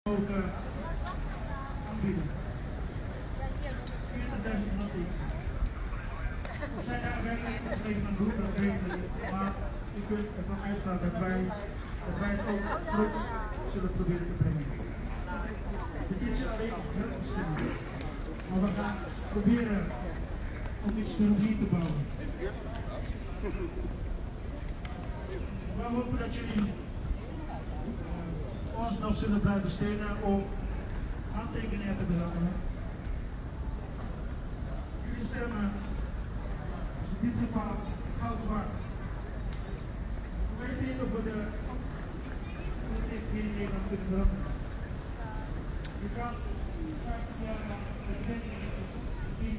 ook aanbieden. 40.000 notities. We zijn daar werkelijk geschreven aan doen, dat weten we. Maar u kunt ervan uitgaan dat wij het ook trots zullen proberen te brengen. Dit is alleen hulpbestemming. Maar we gaan proberen om iets hier te bouwen. We hopen dat jullie ons nog zullen blijven steunen om handtekeningen te belangen. Jullie stemmen is in dit geval goud waard. We weten niet of we de politiek hier in Nederland kunnen veranderen. Je kan 50 jaar lang de denken in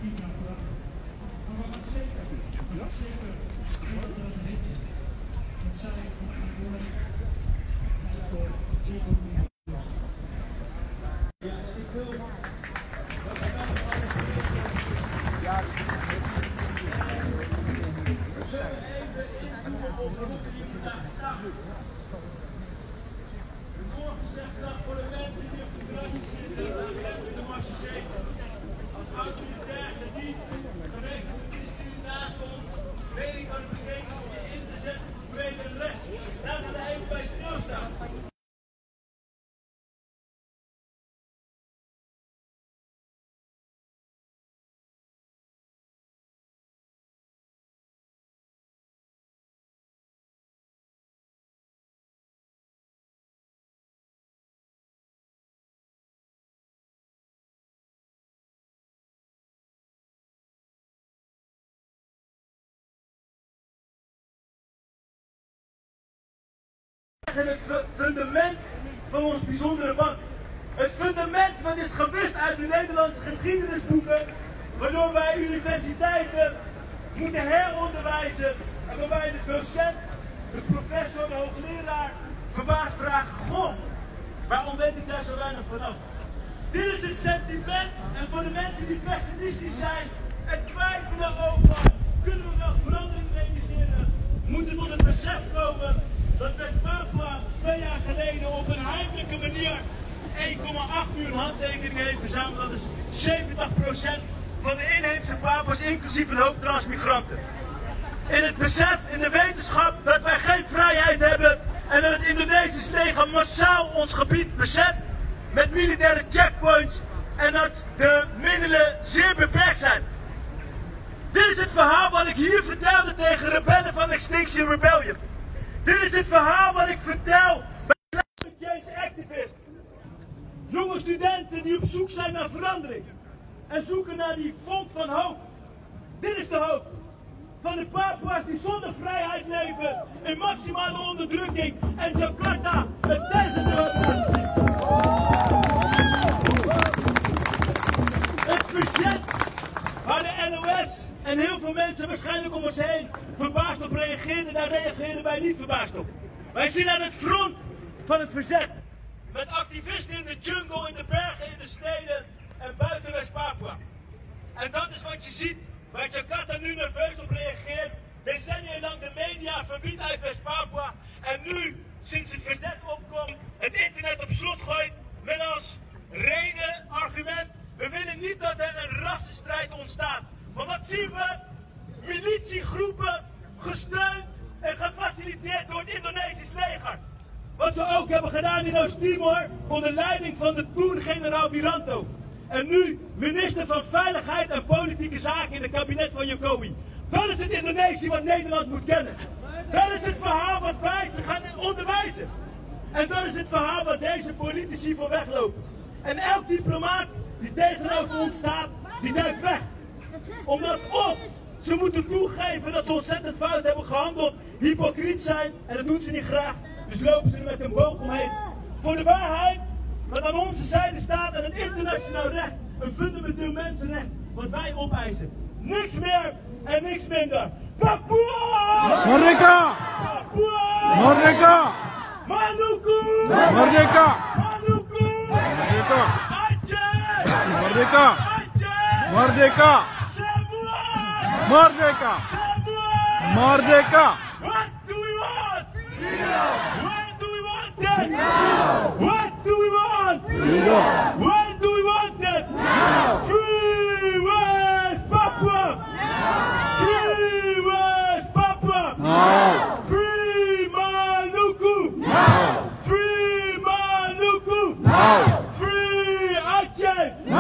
10 jaar veranderen. Maar we gaan zeker dat er een hit is. Dat zij verantwoordelijk voor dit ook. Ja, ik wil. Voor de mensen die op de bussen zitten, de marge zitten, als autoritair gediend, gerekend ministerie naast ons, weet ik wat het betekent om je in te zetten voor vrede en recht. Daar gaan we even bij stilstaan. Het fundament van ons bijzondere bank. Het fundament wat is gewist uit de Nederlandse geschiedenisboeken, waardoor wij universiteiten moeten heronderwijzen en waarbij de docent, de professor, de hoogleraar verbaasd vragen: goh, waarom weet ik daar zo weinig vanaf? Dit is het sentiment en voor de mensen die pessimistisch zijn en twijfelen over kunnen we wel verandering realiseren, moeten tot het besef komen dat West-Papua 2 jaar geleden op een heimelijke manier 1,8 miljoen handtekeningen heeft verzameld. Dat is 70% van de inheemse Papua's, inclusief een hoop transmigranten. In het besef, in de wetenschap dat wij geen vrijheid hebben en dat het Indonesisch leger massaal ons gebied bezet met militaire checkpoints en dat de middelen zeer beperkt zijn. Dit is het verhaal wat ik hier vertelde tegen rebellen van Extinction Rebellion. Dit is het verhaal wat ik vertel bij climate change activisten. Jonge studenten die op zoek zijn naar verandering. En zoeken naar die vonk van hoop. Dit is de hoop van de Papua's die zonder vrijheid leven. In maximale onderdrukking. En Jakarta het tegendeel laten zien. Het verzet waar de NOS en heel veel mensen waarschijnlijk om ons heen verbaasd op reageerden, daar reageerden wij niet verbaasd op. Wij zien aan het front van het verzet. Met activisten in de jungle, in de bergen, in de steden en buiten West-Papua. En dat is wat je ziet, waar Jakarta nu nerveus op reageert. Decennia lang de media verbiedt uit West-Papua. En nu, sinds het verzet opkomt, het internet op slot gooit met als reden, argument: we willen niet dat er een rassenstrijd ontstaat. Maar wat zien we? Militiegroepen gesteund en gefaciliteerd door het Indonesisch leger. Wat ze ook hebben gedaan in Oost-Timor onder leiding van de toen-generaal Wiranto. En nu minister van Veiligheid en Politieke Zaken in het kabinet van Jokowi. Dat is het Indonesië wat Nederland moet kennen. Dat is het verhaal wat wij ze gaan onderwijzen. En dat is het verhaal wat deze politici voor weglopen. En elk diplomaat die tegenover ons staat, die duikt weg. Omdat of ze moeten toegeven dat ze ontzettend fout hebben gehandeld, hypocriet zijn, en dat doen ze niet graag, dus lopen ze er met een boog omheen. Voor de waarheid, wat aan onze zijde staat en het internationaal recht, een fundamenteel mensenrecht, wat wij opeisen. Niks meer en niks minder. Papua! Merdeka! Papua! Merdeka! Maluku! Merdeka! Maluku! Merdeka! Aceh! Merdeka! Aceh! Merdeka! Semua! Merdeka! Semua! Merdeka! What do we want? Freedom! When do we want that? Now! What do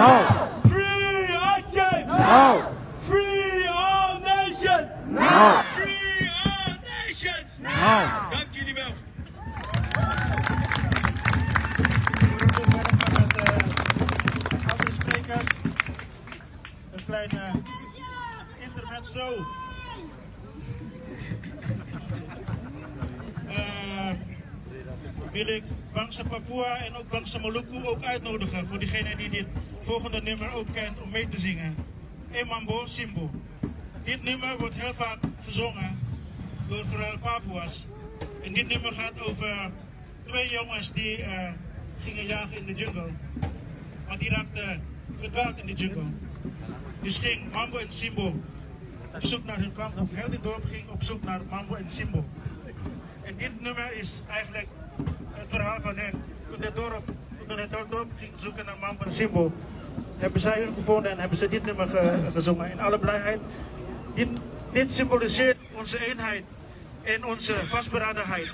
No. Free Aceh. No. Free all nations. No. Free all nations. No. Dank jullie wel. Andere sprekers. Een kleine intermezzo. Wil ik Bangsa Papua en ook Bangsa Maluku ook uitnodigen voor diegene die dit volgende nummer ook kent om mee te zingen. Emambo Simbo. Dit nummer wordt heel vaak gezongen door vooral Papua's. En dit nummer gaat over 2 jongens die gingen jagen in de jungle. Maar die raakten verdwaald in de jungle. Dus ging Mambo en Simbo op zoek naar hun kamp. Heel dit dorp ging op zoek naar Mambo en Simbo. En dit nummer is eigenlijk het verhaal van hen. Toen het dorp ging zoeken naar Mambo en Simbo, hebben zij hun gevonden en hebben ze dit nummer gezongen. In alle blijheid. Dit symboliseert onze eenheid en onze vastberadenheid.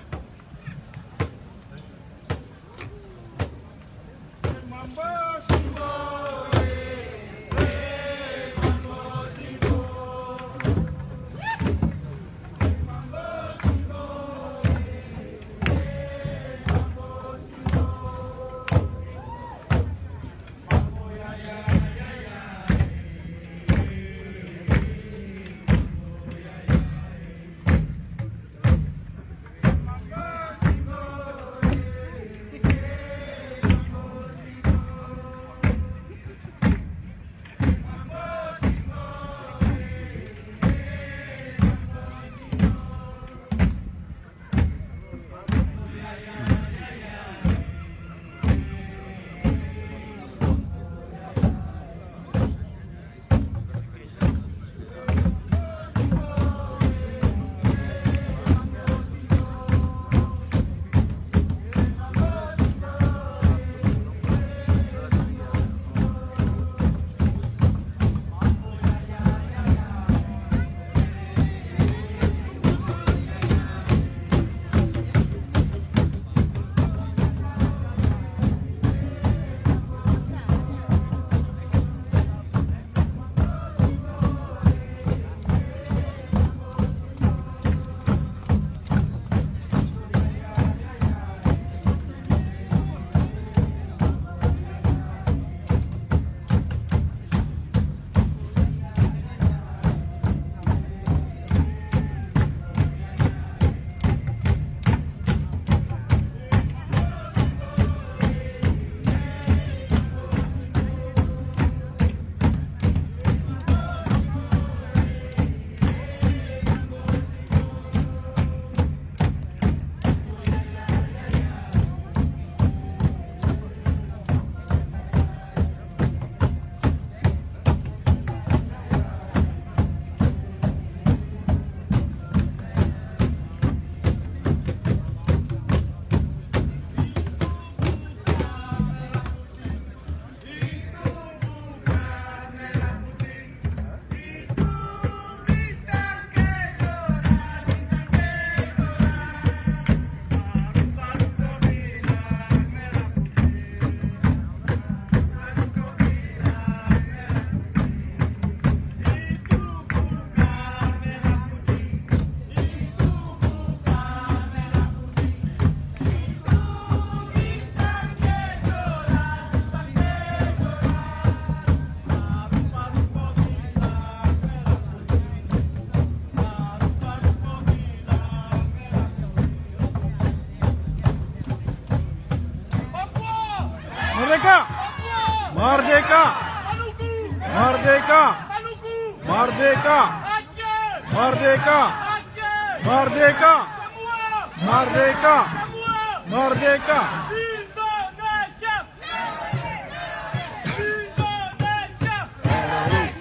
Merdeka! Merdeka! Merdeka! Merdeka! Merdeka! Merdeka! Merdeka! Merdeka!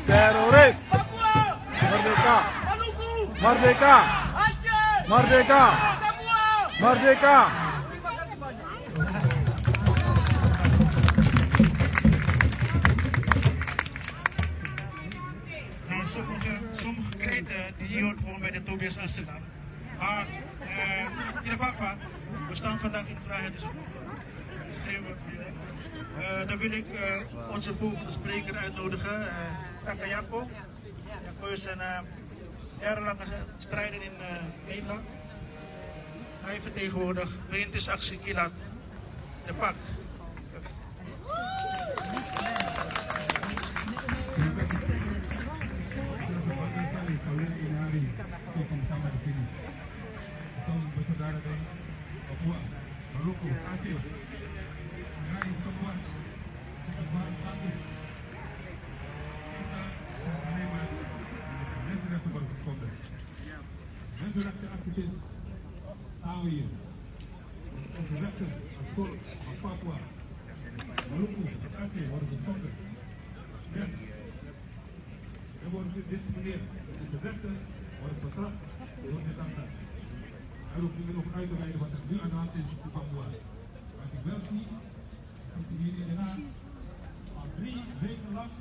Teroris! Merdeka! Merdeka! Merdeka! Merdeka! Sommige kreten die hoort gewoon bij de Tobias Amsterdam. Maar in ieder geval, we staan vandaag in vrijheid. Dus dan wil ik onze volgende spreker uitnodigen, Kaka Jaco. Jaco is een jarenlange strijder in Nederland. Hij vertegenwoordigt Merintisactie Kilat de Pak. Bersaudara dengan Papua, Maluku, Aceh, Melayu, Papua, kita baru satu. Kita menerima mensurat berskonder. Mensurat aktivis tahu ya. Mensurat sekolah Papua, Maluku, Aceh, baru berskonder. Dan kemudian disiplinir mensurat baru berskonder, baru ditangkap. Daarom kunnen we nog uitbreiden wat er nu aan de hand is in Papua. Wat ik wel zie, dat we hier in Den Haag al 3 weken lang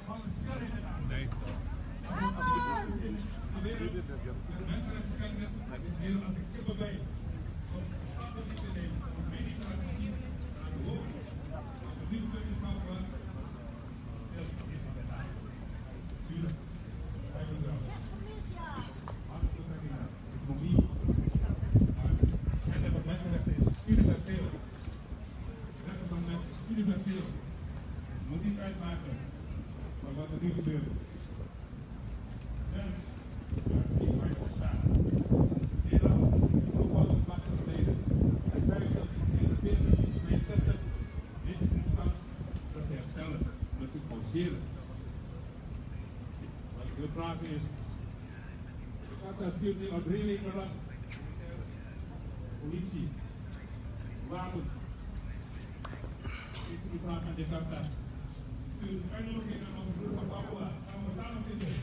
al een spel in Den Haag. Nee. Als we de wereld met mensenrechtenschenders is weer als een kippen bij. Om stappen niet te nemen, om mee niet te laten zien aan de hoofd. Wat we nu kunnen in Papua, is in Den Haag. Tuurlijk, wij moeten wel. Alles betrekking naar economie. Mensenrechten is universeel. Rechten van mensen is universeel. Het moet niet uitmaken van wat er nu gebeurt. Dus, zie waar je staat. Nederland is ook al een macht geleden. En 1962, dit is een kans dat te herstellen, dat te pauzeren. Wat ik wil vragen is, de Qatar stuurt nu al 3 weken lang politie, wapens. Ik wil vragen aan Jakarta. Stuur uitnodiging aan onze broer van Papua. Gaan we daar nog in doen?